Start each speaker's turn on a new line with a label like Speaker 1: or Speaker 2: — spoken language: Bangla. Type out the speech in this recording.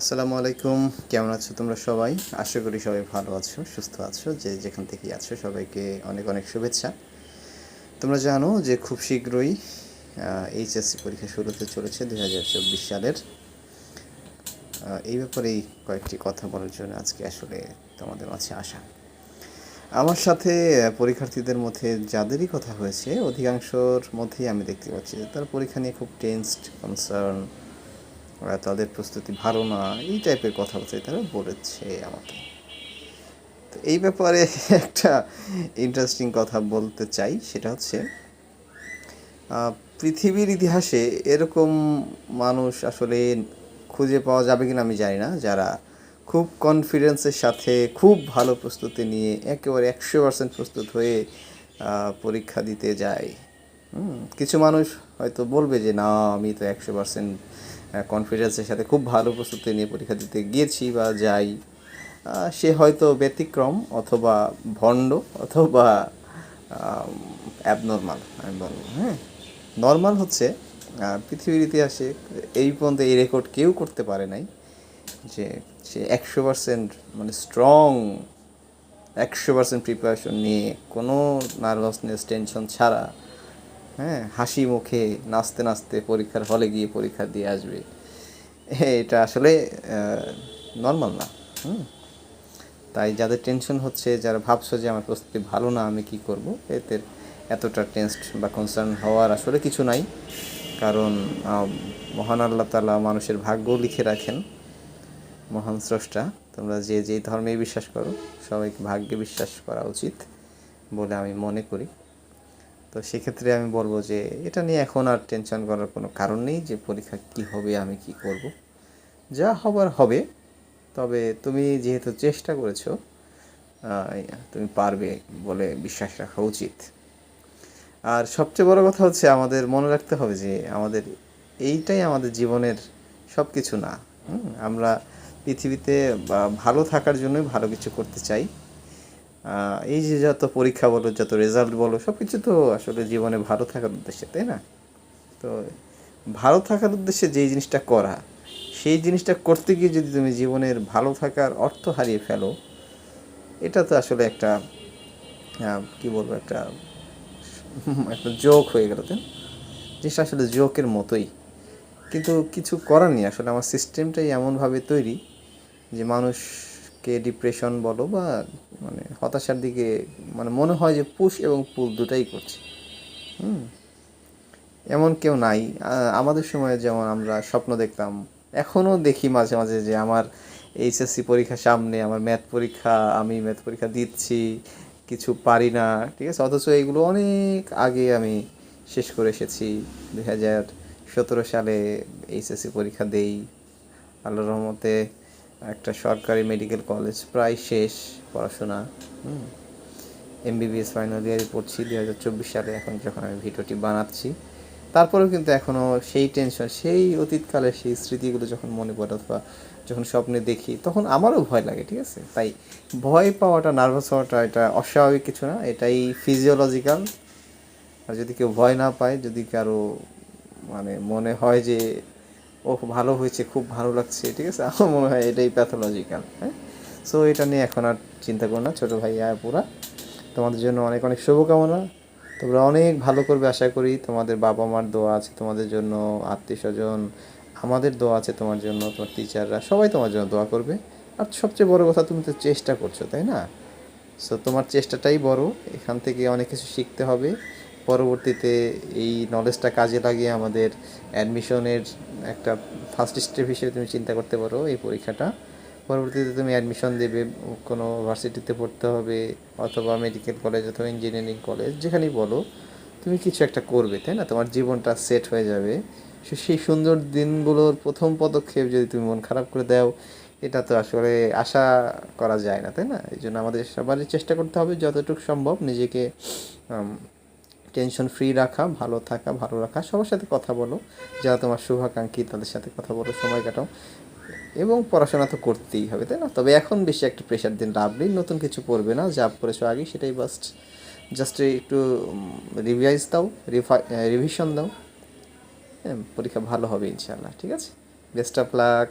Speaker 1: আসসালামু আলাইকুম। কেমন আছো তোমরা সবাই? আশা করি সবাই ভালো আছো, সুস্থ আছো। যে যেখান থেকেই আছো সবাইকে অনেক অনেক শুভেচ্ছা। তোমরা জানো যে খুব শীঘ্রই এইচএসসি পরীক্ষা শুরু হতে চলেছে 2024 সালের। এই ব্যাপারেই কয়েকটি কথা বলার জন্য আজকে আসলে তোমাদের মাঝে আসা। আমার সাথে পরীক্ষার্থীদের মধ্যে যাদেরই কথা হয়েছে অধিকাংশর মধ্যেই আমি দেখতে পাচ্ছি যে তারা পরীক্ষা নিয়ে খুব টেনসড, কনসার্ন, তাদের প্রস্তুতি ভালো না, এই টাইপের কথাবার্তাই তারা বলেছে আমাকে। তো এই ব্যাপারে একটা ইন্টারেস্টিং কথা বলতে চাই, সেটা হচ্ছে পৃথিবীর ইতিহাসে এরকম মানুষ আসলে খুঁজে পাওয়া যাবে কিনা আমি জানি না, যারা খুব কনফিডেন্সের সাথে খুব ভালো প্রস্তুতি নিয়ে একেবারে 100% প্রস্তুত হয়ে পরীক্ষা দিতে যায়। কিছু মানুষ হয়তো বলবে যে না, আমি তো 100% কনফিডেন্সের সাথে খুব ভালো প্রস্তুতি নিয়ে পরীক্ষা দিতে গিয়েছি বা যাই। সে হয়তো ব্যতিক্রম, অথবা ভণ্ড, অথবা অ্যাবনর্মাল আমি বলবো। হ্যাঁ, নর্মাল হচ্ছে পৃথিবীর ইতিহাসে এই পর্যন্ত এই রেকর্ড কেউ করতে পারে নাই যে সে 100% মানে স্ট্রং 100% প্রিপারেশন নিয়ে কোনো নার্ভাসনেস, টেনশন ছাড়া, হ্যাঁ, হাসি মুখে নাচতে নাচতে পরীক্ষার হলে গিয়ে পরীক্ষা দিয়ে আসবে। এটা আসলে নর্মাল না। তাই যাদের টেনশন হচ্ছে, যারা ভাবছো যে আমার প্রস্তুতি ভালো না, আমি কি করব, এতে এতটা টেনসড বা কনসার্ন হওয়ার আসলে কিছু নাই। কারণ মহান আল্লাহ তাআলা মানুষের ভাগ্য লিখে রাখেন, মহান স্রষ্টা। তোমরা যে যেই ধর্মে বিশ্বাস করো সবাইকে ভাগ্যে বিশ্বাস করা উচিত বলে আমি মনে করি। তো সেক্ষেত্রে আমি বলবো যে এটা নিয়ে এখন আর টেনশন করার কোনো কারণ নেই যে পরীক্ষা কী হবে, আমি কি করব। যা হবার হবে। তবে তুমি যেহেতু চেষ্টা করেছো, তুমি পারবে বলে বিশ্বাস রাখা উচিত। আর সবচেয়ে বড় কথা হচ্ছে আমাদের মনে রাখতে হবে যে আমাদের এইটাই আমাদের জীবনের সব কিছু না। আমরা পৃথিবীতে ভালো থাকার জন্যই ভালো কিছু করতে চাই। এই যে যত পরীক্ষা বলো, যত রেজাল্ট বলো, সব কিছু তো আসলে জীবনে ভালো থাকার উদ্দেশ্যে, তাই না? তো ভালো থাকার উদ্দেশ্যে যেই জিনিসটা করা, সেই জিনিসটা করতে গিয়ে যদি তুমি জীবনের ভালো থাকার অর্থ হারিয়ে ফেলো, এটা তো আসলে একটা কী বলবো, একটা একটা জোক হয়ে গেল। তাই জিনিসটা আসলে জোকের মতোই, কিন্তু কিছু করার নেই। আসলে আমার সিস্টেমটাই এমনভাবে তৈরি যে মানুষকে ডিপ্রেশন বলো বা মানে হতাশার দিকে, মানে মনে হয় যে পুশ এবং পুল দুটাই করছে। এমন কেউ নাই। আমাদের সময়ে যেমন আমরা স্বপ্ন দেখতাম, এখনও দেখি মাঝে মাঝে যে আমার এইচএসসি পরীক্ষা সামনে, আমার ম্যাথ পরীক্ষা, আমি ম্যাথ পরীক্ষা দিচ্ছি, কিছু পারি না, ঠিক আছে, অথচ এইগুলো অনেক আগে আমি শেষ করে এসেছি। 2017 সালে এইচএসসি পরীক্ষা দেই, আল্লাহর রহমতে একটা সরকারি মেডিকেল কলেজ, প্রায় শেষ পড়াশোনা। এমবিবিএস ফাইনাল ইয়ারে পড়ছি 2024 সালে, এখন যখন আমি ভিডিওটি বানাচ্ছি। তারপরেও কিন্তু এখনও সেই টেনশন, সেই অতীতকালের সেই স্মৃতিগুলো যখন মনে পড়ে অথবা যখন স্বপ্নে দেখি, তখন আমারও ভয় লাগে, ঠিক আছে? তাই ভয় পাওয়াটা, নার্ভাস হওয়াটা এটা অস্বাভাবিক কিছু না, এটাই ফিজিওলজিক্যাল। আর যদি কেউ ভয় না পায়, যদি কারো মানে মনে হয় যে ও ভালো হয়েছে, খুব ভালো লাগছে, ঠিক আছে, আমার মনে হয় এটাই প্যাথোলজিক্যাল। হ্যাঁ, সো এটা নিয়ে এখন আর চিন্তা করো না ছোটো ভাইয়া পুরা। তোমাদের জন্য অনেক অনেক শুভকামনা। তোমরা অনেক ভালো করবে আশা করি। তোমাদের বাবা মার দোয়া আছে তোমাদের জন্য, আত্মীয় স্বজন, আমাদের দোয়া আছে তোমার জন্য, তোমার টিচাররা সবাই তোমার জন্য দোয়া করবে। আর সবচেয়ে বড় কথা, তুমি তো চেষ্টা করছো, তাই না? সো তোমার চেষ্টাটাই বড়। এখান থেকে অনেক কিছু শিখতে হবে। পরবর্তীতে এই নলেজটা কাজে লাগিয়ে আমাদের অ্যাডমিশনের একটা ফার্স্ট স্টেপ হিসেবে তুমি চিন্তা করতে পারো এই পরীক্ষাটা। পরবর্তীতে তুমি অ্যাডমিশন দেবে, কোনো ভার্সিটিতে পড়তে হবে, অথবা মেডিকেল কলেজ অথবা ইঞ্জিনিয়ারিং কলেজ, যেখানেই বলো, তুমি কিছু একটা করবে, তাই না? তোমার জীবনটা সেট হয়ে যাবে। সেই সুন্দর দিনগুলোর প্রথম পদক্ষেপ যদি তুমি মন খারাপ করে দাও, এটা তো আসলে আশা করা যায় না, তাই না? এই জন্য আমাদের সবারই চেষ্টা করতে হবে যতটুকু সম্ভব নিজেকে টেনশন ফ্রি রাখা, ভালো থাকা, ভালো রাখা। সবার সাথে কথা বলো, যারা তোমার শুভাকাঙ্ক্ষী, তাদের সাথে কথা বলো, সময় কাটাও। এবং পড়াশোনা তো করতেই হবে, তাই না? তবে এখন বেশি একটা প্রেশার দিন লাভ নেই, নতুন কিছু পড়বে না, যা পড়েছো আগে সেটাই জাস্ট একটু রিভাইজ দাও, রিভিশন দাও। হ্যাঁ, পরীক্ষা ভালো হবে ইনশাআল্লাহ, ঠিক আছে? Best of luck.